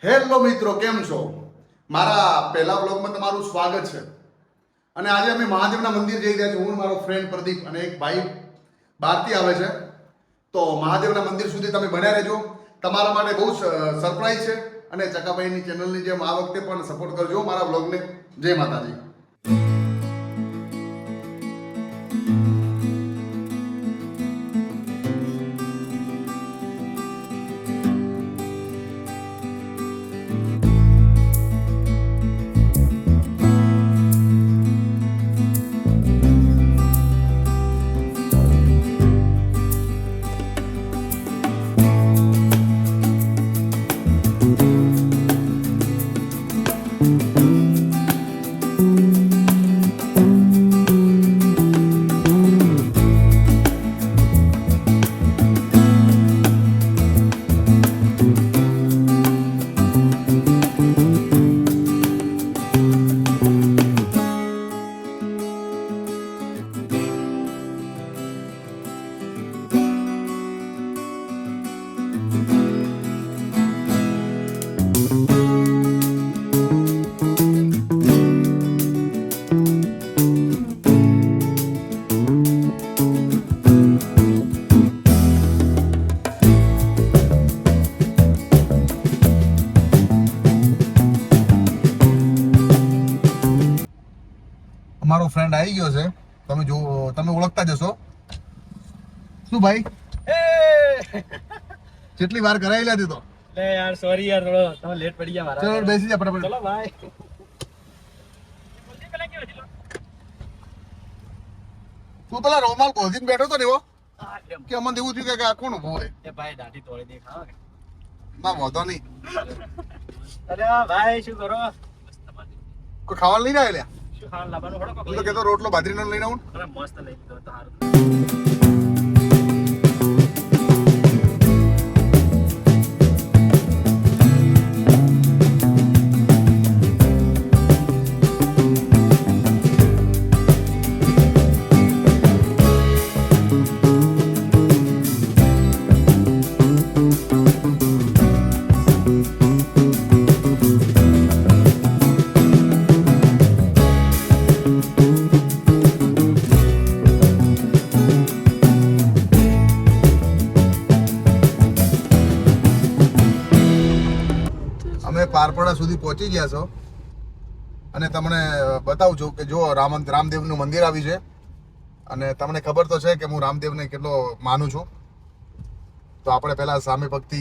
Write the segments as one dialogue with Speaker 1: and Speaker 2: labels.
Speaker 1: Hello મિત્રો, કેમ છો? મારા પહેલા બ્લોગમાં તમારું સ્વાગત છે. અને આજે અમે મહાદેવના મંદિર જઈ રહ્યા છીએ. હું મારો ફ્રેન્ડ પ્રદીપ અને એક ભાઈ બહારથી આવે છે. તો મહાદેવના મંદિર સુધી તમે બન્યા રહેજો. તમારા માટે બહુ સરપ્રાઈઝ છે. અને ચકાભાઈની ચેનલની જેમ આ વખતે પણ સપોર્ટ કરજો મારા બ્લોગને. જય માતાજી. અમારો ફ્રેન્ડ આવી ગયો છે. તમે ઓળખતા જશો. શું ભાઈ, કેટલી વાર કરાવી લીધી તો?
Speaker 2: લે યાર સોરી યાર, થોડો તમે લેટ પડી ગયા મારા.
Speaker 1: ચલો બેસી જા ફટાફટ.
Speaker 2: ચલો ભાઈ.
Speaker 1: તું પેલા રોમાલ કોઝીને બેઠો તો ને એવો કે અમને એવું થયું કે આ કોણ ઉભો હોય?
Speaker 2: એ ભાઈ દાઢી તોડી દે ખાવા કે.
Speaker 1: ના વાંધો નહીં.
Speaker 2: અરે ભાઈ શું કરો?
Speaker 1: કોઈ ખાવાનું લઈને આવે લ્યા?
Speaker 2: શું ખાવાનું લાવવાનું થોડો
Speaker 1: હું તો કહેતો રોટલો બાજરીનો લઈને આવું.
Speaker 2: અરે મસ્ત લઈ લીધો તો હારું.
Speaker 1: અમે પારપડા સુધી પહોંચી ગયા છો અને તમને બતાવું છું કે જો રામદેવનું મંદિર આવી છે. અને તમને ખબર તો છે કે હું રામદેવને કેટલો માનું છું. તો આપણે પહેલા સામે ભક્તિ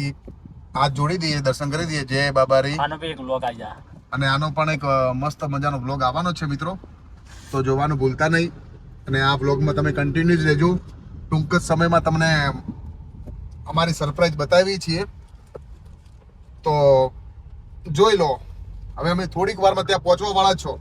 Speaker 1: હાથ જોડી દઈએ, દર્શન કરી દઈએ. જય બાબારી.
Speaker 2: આનો બી એક લોક આવી જા.
Speaker 1: અને આનો પણ એક મસ્ત મજાનો બ્લોગ આવવાનો છે મિત્રો, તો જોવાનું ભૂલતા નહીં. અને આ બ્લોગમાં તમે કન્ટિન્યુ જ રહેજો. ટૂંક જ સમયમાં તમને અમારી સરપ્રાઈઝ બતાવીએ છીએ, તો જોઈ લો. હવે અમે થોડીક વારમાં ત્યાં પહોંચવા વાળા છો.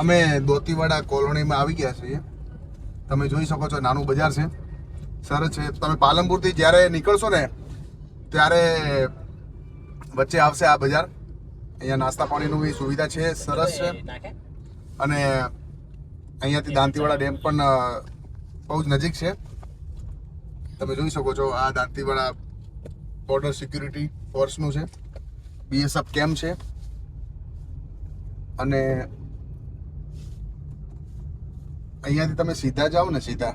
Speaker 1: અમે દોતીવાડા કોલોનીમાં આવી ગયા છીએ. તમે જોઈ શકો છો, નાનું બજાર છે, સરસ છે. તમે પાલનપુરથી જ્યારે નીકળશો ને ત્યારે વચ્ચે આવશે આ બજાર. અહીંયા નાસ્તા પાણીનું બી સુવિધા છે, સરસ છે. અને અહીંયાથી દાંતીવાડા ડેમ પણ બહુ જ નજીક છે. તમે જોઈ શકો છો, આ દાંતીવાડા બોર્ડર સિક્યુરિટી ફોર્સનું છે, BSF કેમ્પ છે. અને અહીંયાથી તમે સીધા જાઓ ને, સીધા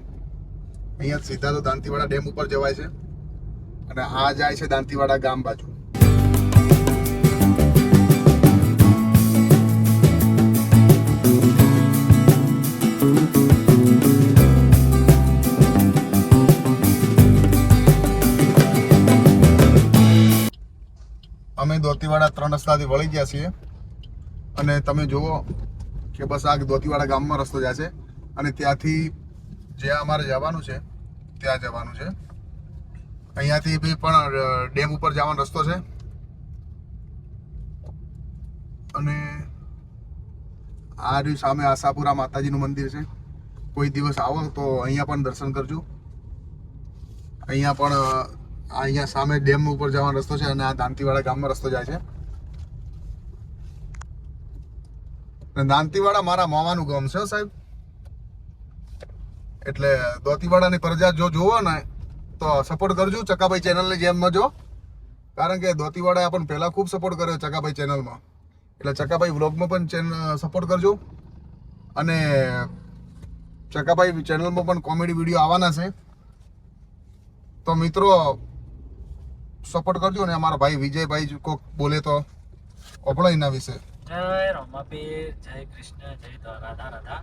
Speaker 1: તો દાંતીવાડા ડેમ ઉપર જવાય છે. અને આ જાય છે દાંતીવાડા ગામ બાજુ. અમે દોતીવાડા 3 રસ્તાથી વળી ગયા છીએ. અને તમે જુઓ કે બસ આ દોતીવાડા ગામમાં રસ્તો જાય છે. અને ત્યાંથી જ્યાં અમારે જવાનું છે ત્યાં જવાનું છે. અહીંયાથી બી પણ ડેમ ઉપર જવાનો રસ્તો છે. અને આ રહ્યું સામે આશાપુરા માતાજીનું મંદિર છે. કોઈ દિવસ આવો તો અહીંયા પણ દર્શન કરજો. અહીંયા પણ અહીંયા સામે ડેમ ઉપર જવાનો રસ્તો છે અને આ દાંતીવાડા ગામમાં રસ્તો જાય છે. અને દાંતીવાડા મારા મામાનું ગામ છે સાહેબ. એટલે દોતીવાડાની પ્રજા જો જોવો ને તો સપોર્ટ કરજો ચકાભાઈ ચેનલની જેમમાં જો. કારણ કે દોતીવાડાએ આપણને પહેલા ખૂબ સપોર્ટ કર્યો ચકાભાઈ ચેનલમાં. એટલે ચકાભાઈ વ્લોગમાં પણ સપોર્ટ કરજો. અને ચકાભાઈ ચેનલમાં પણ કોમેડી વિડીયો આવવાના છે. તો મિત્રો સપોર્ટ કરજો ને. અમારા ભાઈ વિજયભાઈ કોક બોલે તો આપણો એના વિશે.
Speaker 2: જય રમાપીર, જય કૃષ્ણ, જય રાધા રાધા.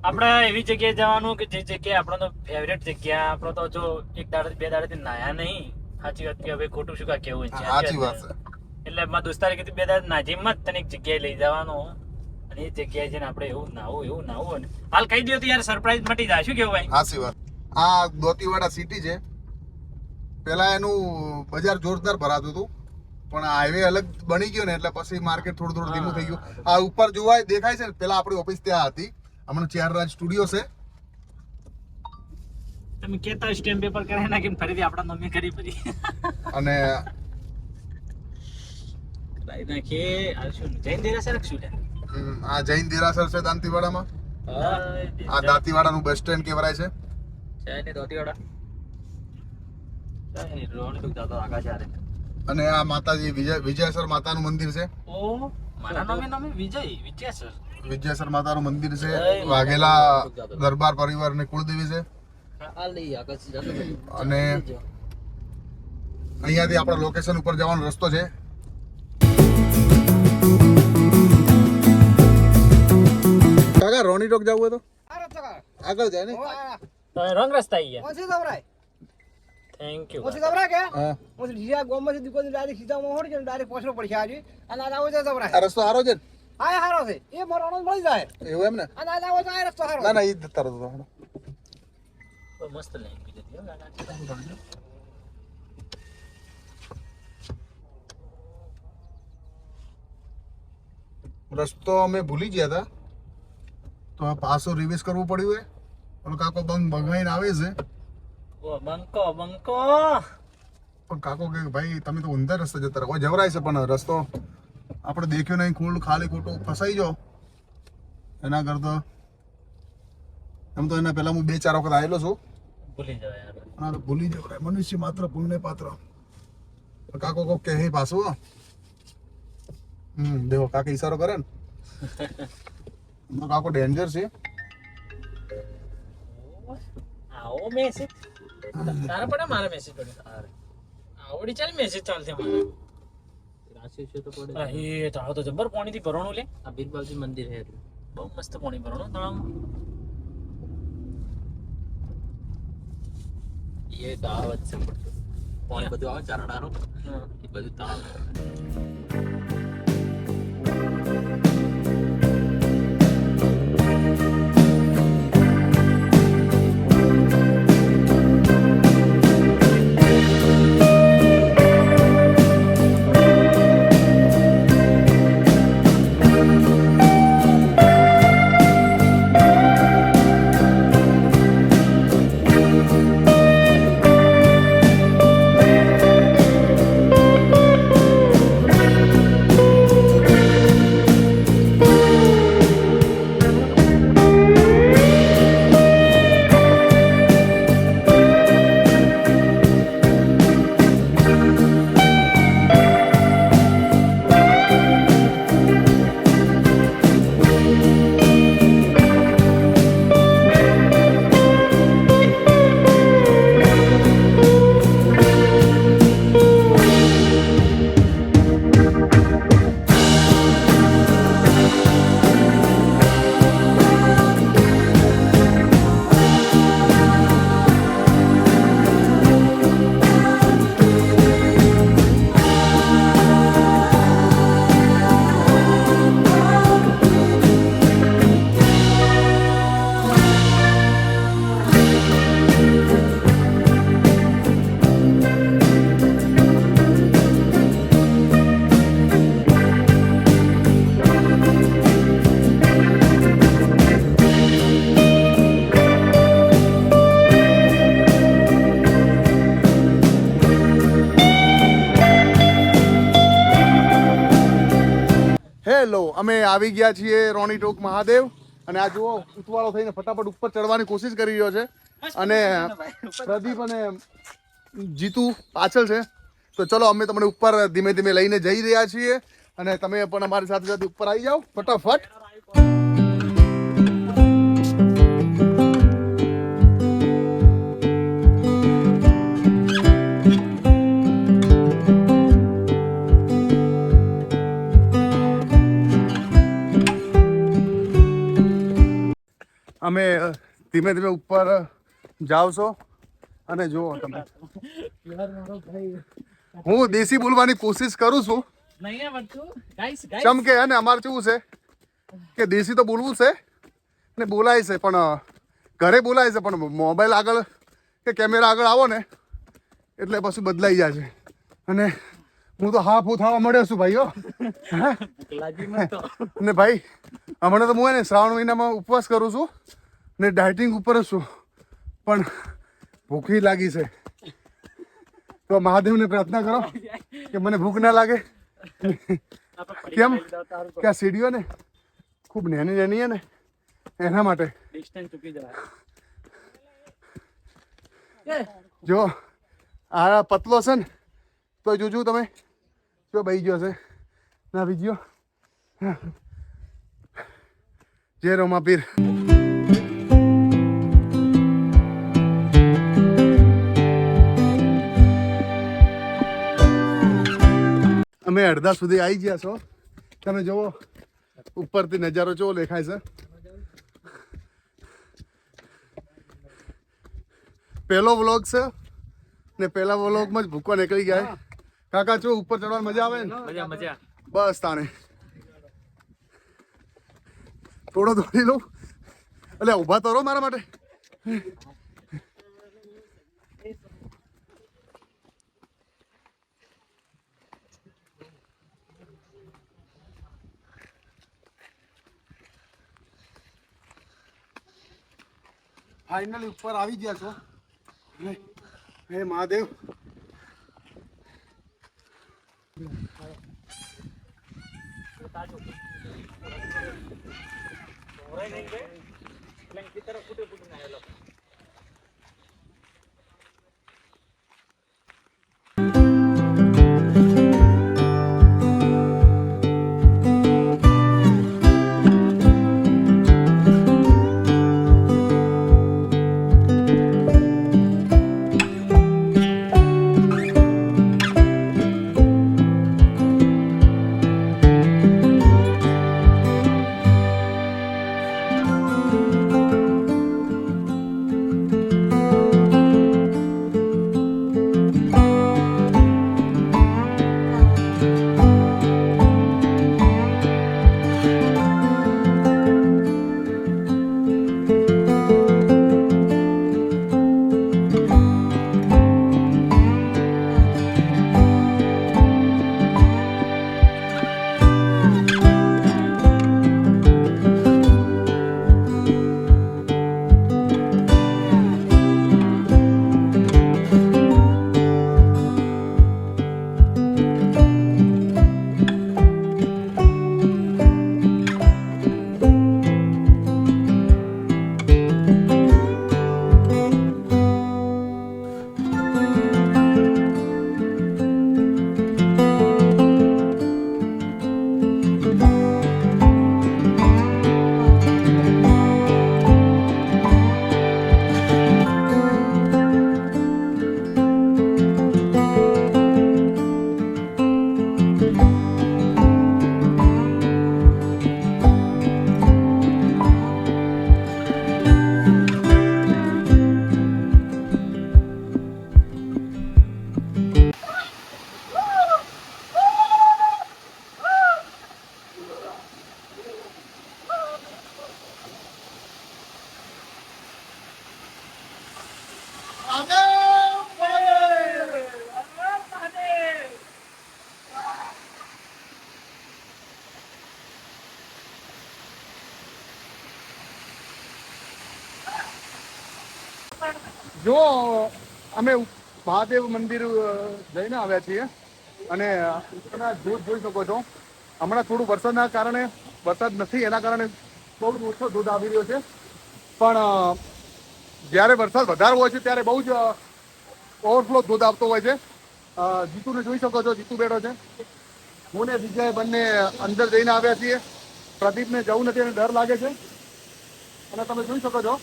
Speaker 2: આપણે એવી જગ્યાએ જવાનું કે જે જગ્યાએ આપણો તો ફેવરેટ જગ્યા. આપણો તો જો એક દાડે બે દાડેથી નાયા નહીં. સાચી વાત કે હવે ખોટું શું કા કેવું છે.
Speaker 1: સાચી વાત છે.
Speaker 2: એટલે મારા દોસ્તારે કીધું બે દાડે નાજી મત તને એક જગ્યાએ લઈ જવાનું. અને એ જગ્યાએ જઈને આપણે એવું નાવું ને હાલ કહી દો તો યાર સરપ્રાઈઝ મટી જાય. શું કેવું ભાઈ?
Speaker 1: સાચી વાત. આ દોતીવાડા સિટી છે. પેલા એનું બજાર જોરદાર ભરાતું હતું પણ હાઈવે અલગ બની ગયો ને એટલે પછી માર્કેટ થોડું ધીમું થઈ ગયું. આ ઉપર જોવાય દેખાય છે ને પેલા આપણી ઓફિસ ત્યાં હતી. હમણાં ચારરાજ સ્ટુડિયો છે.
Speaker 2: તમે કેતા સ્ટેમ્પ પેપર કરાવી નાખીને ફરીથી આપણા મમ્મી કરી ફરી
Speaker 1: અને
Speaker 2: લાઈ નાખીએ. આ શું જૈન દેરાસર શું છે?
Speaker 1: આ જૈન દેરાસર છે દાંતીવાડામાં. આ દાંતીવાડાનું બસ સ્ટેન્ડ કહેવાય છે.
Speaker 2: જૈન દોતીવાડા જૈન રોડ તો જાતો આગા ચાલે.
Speaker 1: અને આ માતાજી વિજયસર માતાનું મંદિર છે.
Speaker 2: ઓ મારા નામે વિજયસર
Speaker 1: વિજયસર માતાનું મંદિર છે. વાઘેલા દરબાર પરિવારની કુળદેવી છે. અને અહીંયાથી આપણા લોકેશન ઉપર જવાનો રસ્તો છે. કાકા રોની ટોક જવું હોય તો આગળ જાય ને.
Speaker 2: રંગ રસ્તા આવી ગયા. Thank you.
Speaker 1: હા આ રસ્તો સારો છે ને? એવું એમ ને? ના ના એ જ તરત
Speaker 2: મસ્ત લેંગ્વેજ હતી હો ગાના.
Speaker 1: રસ્તો અમે ભૂલી ગયા હતા તો આ પાછો રિવીઝ કરવું પડ્યું હોય. ઓલો કાકો બગાઈને આવે છે
Speaker 2: ઓ બંકો
Speaker 1: પણ કાકો કે ભાઈ તમે તો ઊંધા રસ્તે જતા રહો. જવરાય છે પણ રસ્તો આપણે દેખ્યો નહીં. ખાલી ખોટું ફસાઈ જાઓ એના કરતા એમ તો એના પહેલા હું 2-4 વખત આવેલો છું.
Speaker 2: ભૂલી જાવ યાર.
Speaker 1: હા તો ભૂલી જવાય. મનુષ્ય માત્ર પુણ્ય પાત્ર. કાકો કોક કે હે પાછું. દેખો કાકા ઈશારો કરે ને તો કાકો ડેન્જર છે.
Speaker 2: આવો મેસેજ તારા પડે મારા મેસેજ પડે. આવડી ચાલ મેસેજ ચાલશે મારે. રાશિ છે તો પડે. એ તાળો તો જબર પાણી થી ભરણું લે. આ બીરબાજી મંદિર છે એટલે બહુ મસ્ત પાણી ભરણું તળાવમાં. એ તો આવત છે પાણી બધું આવે ચારડાનું. એ બધું તળાવ.
Speaker 1: હેલો, અમે આવી ગયા છીએ રોણી ટોક મહાદેવ અને આ જુઓ ઉતવાળો થઈને ફટાફટ ઉપર ચડવાની કોશિશ કરી રહ્યો છે અને પ્રદીપ અને જીતુ પાછળ છે. તો ચલો અમે તમને ઉપર ધીમે ધીમે લઈને જઈ રહ્યા છીએ અને તમે પણ અમારી સાથે સાથે ઉપર આવી જાઓ ફટાફટ. અમે ધીમે ધીમે ઉપર જાવ છો અને જુઓ તમે હું દેશી બોલવાની કોશિશ કરું છું ચમ કે અને અમારે કેવું છે કે દેશી તો બોલવું છે ને બોલાય છે પણ ઘરે બોલાય છે પણ મોબાઈલ આગળ કે કેમેરા આગળ આવો ને એટલે પછી બદલાઈ જાય છે અને હું તો હાફ થવા મળ્યો છું ભાઈઓ. ને ભાઈ હમણાં તો હું ને શ્રાવણ મહિનામાં ઉપવાસ કરું છું ને ડાયટિંગ ઉપર જ છું પણ ભૂખી લાગી છે તો મહાદેવને પ્રાર્થના કરો કે મને ભૂખ ના લાગે. કેમ કે આ સીડીઓ ને ખૂબ નાની નાની છે ને એના માટે જો આ પતલો છે ને તો જોજો તમે જો બહી ગયો છે ના બીજો જય રોમા પીર. અમે અડધા સુધી આવી ગયા છો તમે જુઓ ઉપરથી નજારો કેવો દેખાય છે. પહેલો વ્લોગ છે ને પહેલા વ્લોગમાં જ ભૂકો નીકળી ગયા. કાકા જો ઉપર ચડવાની મજા આવે ને
Speaker 2: મજા
Speaker 1: બસ તાણે થોડો દોડી લો એટલે ઊભા તો રહો મારા માટે. ફાઇનલી ઉપર આવી ગયા છો. હે મહાદેવ જો અમે મહાદેવ મંદિર જઈને આવ્યા છીએ અને ઉપરના જોત જોઈ શકો છો હમણાં થોડું વરસાદના કારણે વરસાદ નથી એના કારણે બહુ જ ઓછો દૂધ આવી રહ્યો છે, પણ જ્યારે વરસાદ વધારે હોય છે ત્યારે બહુ જ ઓવરફ્લો દૂધ આવતો હોય છે. જીતુને જોઈ શકો છો, જીતુ બેઠો છે. હું ને વિજય બંને અંદર જઈને આવ્યા છીએ. પ્રદીપને જવું નથી અને ડર લાગે છે, અને તમે જોઈ શકો છો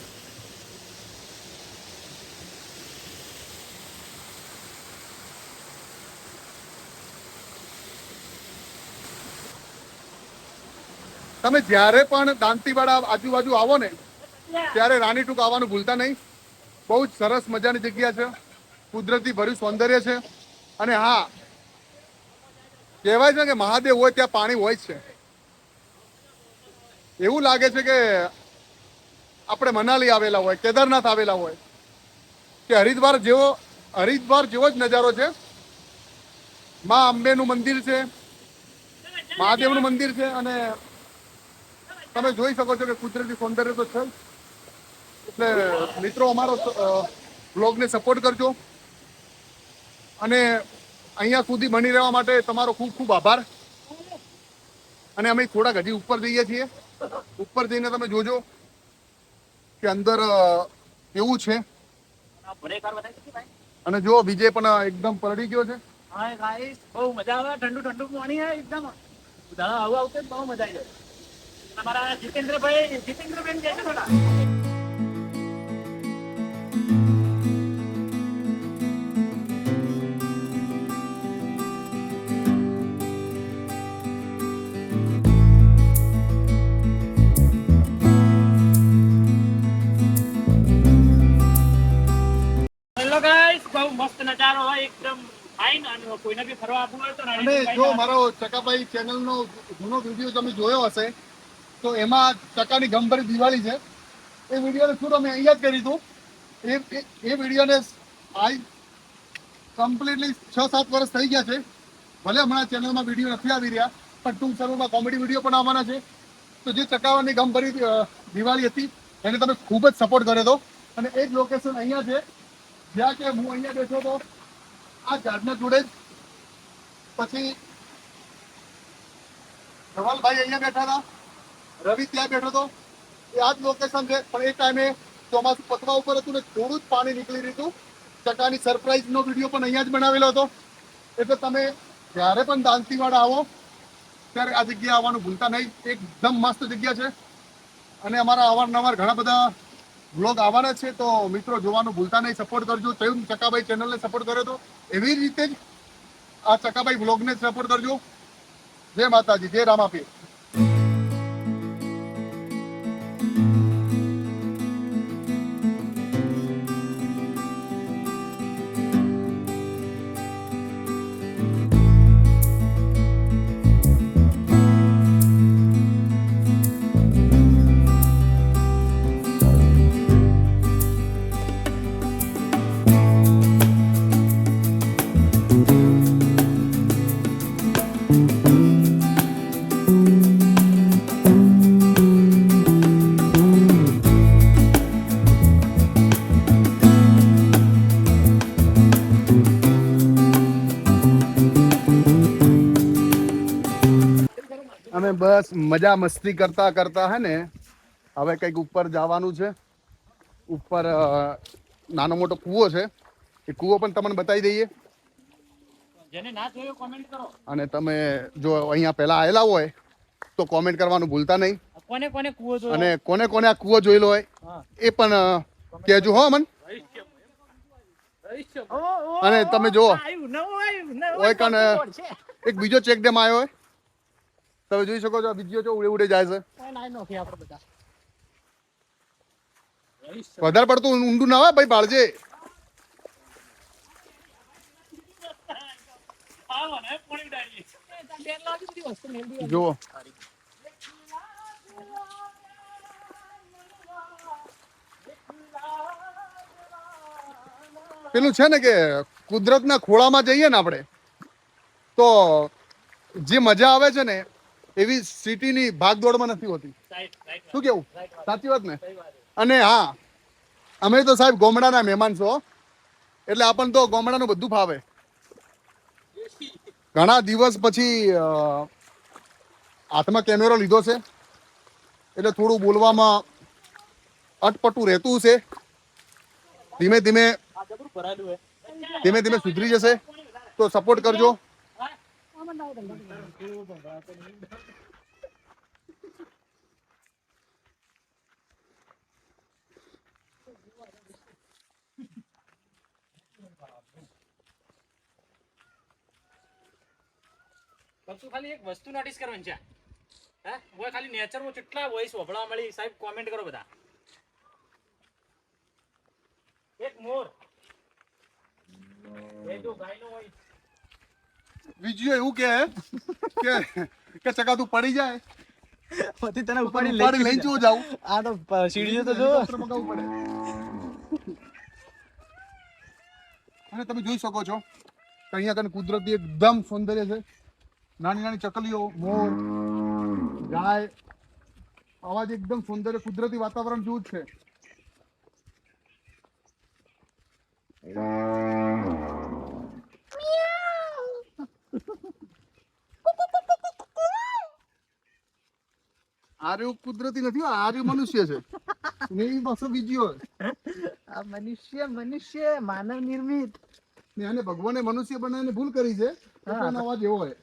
Speaker 1: તમે જ્યારે પણ દાંતીવાડા આજુબાજુ આવો ને ત્યારે રાની ટૂંક આવવાનું ભૂલતા નહીં. બહુ જ સરસ મજાની જગ્યા છે, કુદરતી ભર્યું સૌંદર્ય છે, અને હા કહેવાય છે કે મહાદેવ હોય ત્યાં પાણી હોય જ છે. એવું લાગે છે કે આપણે મનાલી આવેલા હોય, કેદારનાથ આવેલા હોય, કે હરિદ્વાર જેવો જ નજારો છે. માં અંબેનું મંદિર છે, મહાદેવનું મંદિર છે, અને તમે જોઈ શકો છો કે કુદરતી સૌંદર્ય તો છે. એટલે મિત્રો અમારો બ્લોગને સપોર્ટ કરજો, અને અહીંયા સુધી બની રહેવા માટે તમારો ખૂબ ખૂબ આભાર. અને અમે થોડાક હજી ઉપર જઈએ છીએ. ઉપર જઈને તમે જોજો કે અંદર કેવું છે. અને જો વિજય પણ એકદમ પલળી ગયો છે.
Speaker 2: હા ગાઈસ, બહુ મજા આવે. ઠંડુ ઠંડુ પાણી હે એકદમ. ઉધાળા આવું આવશે બહુ મજા આવી જાય. તમારા જીતેન્દ્રબેન કહે છે થોડા. હેલો ગાઈસ, બહુ મસ્ત નજારો હોય એકદમ ફાઇન. અને કોઈને બી ફરવા આવવું હોય તો
Speaker 1: અને જો મારો ચકાભાઈ ચેનલનો જૂનો વિડીયો તમે જોયો હશે તો એમાં ચકાની ગમભરી દિવાળી છે. એ વિડીયોને શું અમે અહીંયા જ કરી હતું. એ વિડીયોને આઈ કમ્પ્લીટલી 6-7 વર્ષ થઈ ગયા છે. ભલે હમણાં ચેનલમાં વિડીયો નથી આવી રહ્યા, પણ ટૂંક સમયમાં કોમેડી વિડીયો પણ આવવાના છે. તો જે ચકાવાની ગમભરી દિવાળી હતી એને તમે ખૂબ જ સપોર્ટ કર્યો હતો. અને એ જ લોકેશન અહીંયા છે જ્યાં કે હું અહીંયા બેઠો હતો આ ઝાડના જોડે જ. પછી ધવલભાઈ અહીંયા બેઠા હતા, રવિ ત્યાં બેઠો હતો. એ આ જ લોકેશન છે, પણ એ ટાઈમે ચોમાસું પતવા ઉપર હતું ને થોડું જ પાણી નીકળી રહ્યું હતું. ચકાની સરપ્રાઈઝનો વિડીયો પણ અહીંયા જ બનાવેલો હતો. એટલે તમે જ્યારે પણ દાંતીવાડા આવો ત્યારે આ જગ્યા આવવાનું ભૂલતા નહીં. એકદમ મસ્ત જગ્યા છે, અને અમારા અવારનવાર ઘણા બધા વ્લોગ આવવાના છે. તો મિત્રો જોવાનું ભૂલતા નહીં, સપોર્ટ કરજો. તેમ ચકાભાઈ ચેનલને સપોર્ટ કર્યો હતો એવી રીતે જ આ ચકાભાઈ વ્લોગને સપોર્ટ કરજો. જય માતાજી, જય રામાપીર. અમે બસ મજા મસ્તી કરતા કરતા હે ને હવે કંઈક ઉપર જવાનું છે. ઉપર નાનો મોટો કૂવો છે, એ કૂવો પણ તમને બતાવી દઈએ.
Speaker 2: જેને ના જોયો કોમેન્ટ કરો. અને
Speaker 1: તમે જો અહીંયા પહેલા આવેલા હોય તો કોમેન્ટ કરવાનું ભૂલતા નહીં.
Speaker 2: કોને કોને કૂવો જોયો
Speaker 1: અને કોને કોને આ કૂવો જોયેલો હોય એ પણ કહેજો હો અમન. અને તમે જુઓ હોય કન એક બીજો ચેક ડેમ આવ્યો હોય, તમે જોઈ શકો છો. આ બીજો ઉડે ઉડે જાય છે. વધારે પડતું ઊંડું ના હોય ભાઈ, બાળજે. જુઓ પેલું છે ને કે કુદરતના ખોળામાં જઈએ ને આપણે તો જે મજા આવે છે ને એવી સિટીની ભાગદોડમાં નથી હોતી. શું કેવું? સાચી વાત ને? અને હા, અમે તો સાહેબ ગોમડાના મહેમાન છો, એટલે આપણને તો ગોમડાનું બધું ફાવે. ઘણા દિવસ પછી હાથમાં કેમેરો લીધો છે એટલે થોડું બોલવામાં અટપટું રહેતું છે. ધીમે ધીમે
Speaker 2: આ જબરું ભરાયેલું હે.
Speaker 1: ધીમે ધીમે સુધરી જશે, તો સપોર્ટ કરજો.
Speaker 2: બચ્ચું ખાલી એક વસ્તુ નોટિસ કરવાની છે. હે ઓય ખાલી નેચરમાં કેટલા વોઇસ વભળવા મળી સાહેબ, કોમેન્ટ કરો બધા. એક મોર એ જો ગાયનો વોઇસ.
Speaker 1: બીજું એવું કે ચકા તું પડી જાય
Speaker 2: પછી તને
Speaker 1: ઉપાડી લઈને જો જાઉં.
Speaker 2: આ તો સીડીઓ તો જો.
Speaker 1: મગાવવું પડે. અને તમે જોઈ શકો છો કે અહીંયા કને કુદરતી એકદમ સૌંદર્ય છે. નાની નાની ચકલીઓ, મોર, ગાય, અવાજ એકદમ સૌંદર્ય કુદરતી વાતાવરણ જેવું જ છે. આ રહ્યું કુદરતી નથી, આ રહ્યું મનુષ્ય છે. ને એ પાછો બીજી હોય.
Speaker 2: આ મનુષ્ય માનવ નિર્મિત.
Speaker 1: ને આને ભગવાને મનુષ્ય બનાવીને ભૂલ કરી છે. એનો અવાજ એવો હોય.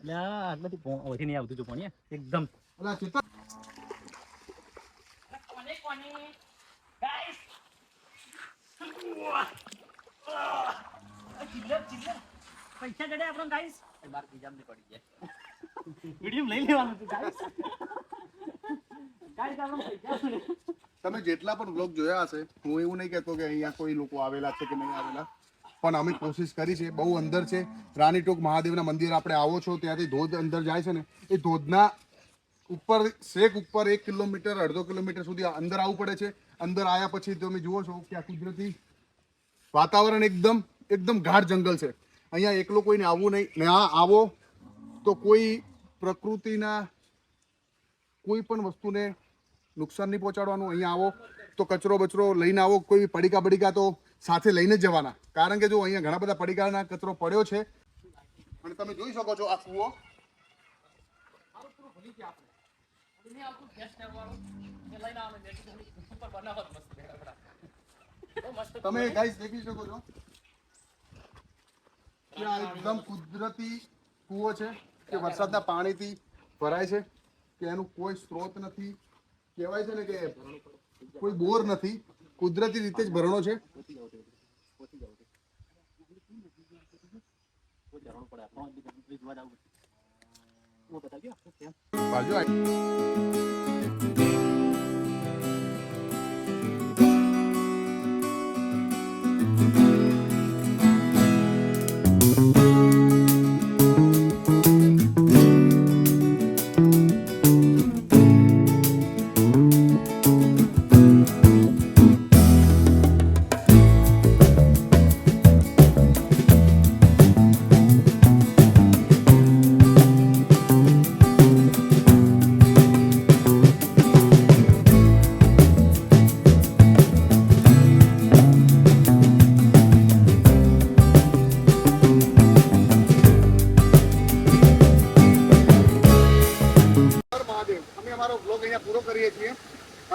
Speaker 2: એટલે આટલાથી ઓછી નહીં આવતું જો પણ એકદમ.
Speaker 1: અલા ચેતન,
Speaker 2: પૈસા જડે આપણો ગાઈસ બાર બીજામ ને પડી જાય. વિડિયો લઈ લેવાનું હતું ગાઈસ. ગાઈસ આપણો પૈસા
Speaker 1: તમે જેટલા પણ બ્લોગ જોયા હશે, હું એવું નહીં કહેતો કે અહીંયા કોઈ લોકો આવેલા છે કે નહીં આવેલા, પણ અમે કોશિશ કરી છે. બહુ અંદર છે. રાણીટોક મહાદેવના મંદિર આપણે આવો છો ત્યાંથી ધોધ અંદર જાય છે ને, એ ધોધના ઉપર શેક ઉપર 1 કિલોમીટર 1.5 કિલોમીટર સુધી અંદર આવવું પડે છે. અંદર આવ્યા પછી તમે જુઓ છો કે આ કુદરતી વાતાવરણ એકદમ ગાઢ જંગલ છે. અહીંયા એકલો કોઈને આવવું નહીં. ને આ આવો તો કોઈ પ્રકૃતિના કોઈ પણ વસ્તુને નુકસાન નહીં પહોંચાડવાનું. અહીંયા આવો તો કચરો બચરો લઈને આવો. કોઈ પડીકા તો સાથે લઈને જ જવાના, કારણ કે જો અહીંયા ઘણા બધા પડીકાના કચરો પડ્યો છે. અને તમે જોઈ શકો છો આ કૂવો. તમે ગાઈસ દેખી શકો છો કે આ એકદમ કુદરતી કૂવો છે કે વરસાદના પાણીથી ભરાય છે, કે એનું કોઈ સ્ત્રોત નથી. કહેવાય છે ને કે કોઈ બોર નથી, કુદરતી રીતે જ ભરણો છે. બાજુ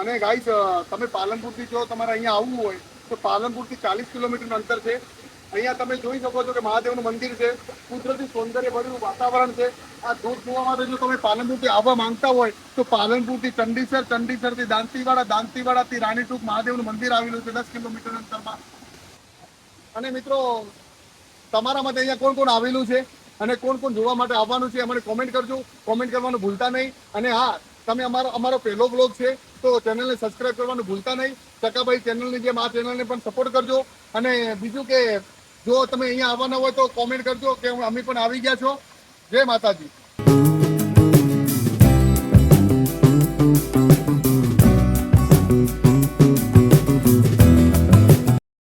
Speaker 1: અને ગાઈસ તમે પાલનપુરથી જો તમારે અહીંયા આવવું હોય તો પાલનપુરથી 40 કિલોમીટરનું અંતર છે. અહીંયા તમે જોઈ શકો છો કે મહાદેવનું મંદિર છે. કુદરતી સૌંદર્ય ભર્યું વાતાવરણ છે. આ ધોધ જોવા માટે જો તમે પાલનપુરથી આવવા માંગતા હોય તો પાલનપુરથી ચંડીસર, ચંડીસરથી દાંતીવાડા, દાંતીવાડાથી રાણીટોક મહાદેવનું મંદિર આવેલું છે 10 કિલોમીટર અંતરમાં. અને મિત્રો તમારા માટે અહીંયા કોણ કોણ આવેલું છે અને કોણ કોણ જોવા માટે આવવાનું છે અમને કોમેન્ટ કરજો. કોમેન્ટ કરવાનું ભૂલતા નહીં. અને હા, તમે અમારો પહેલો બ્લોગ છે તો ચેનલને સબસ્ક્રાઇબ કરવાનું ભૂલતા નહીં. ચકાભાઈ ચેનલની જેમ આ ચેનલને પણ સપોર્ટ કરજો. અને બીજું કે જો તમે અહીંયા આવવાના હોય તો કોમેન્ટ કરજો કે અમે પણ આવી ગયા છો. જય માતાજી.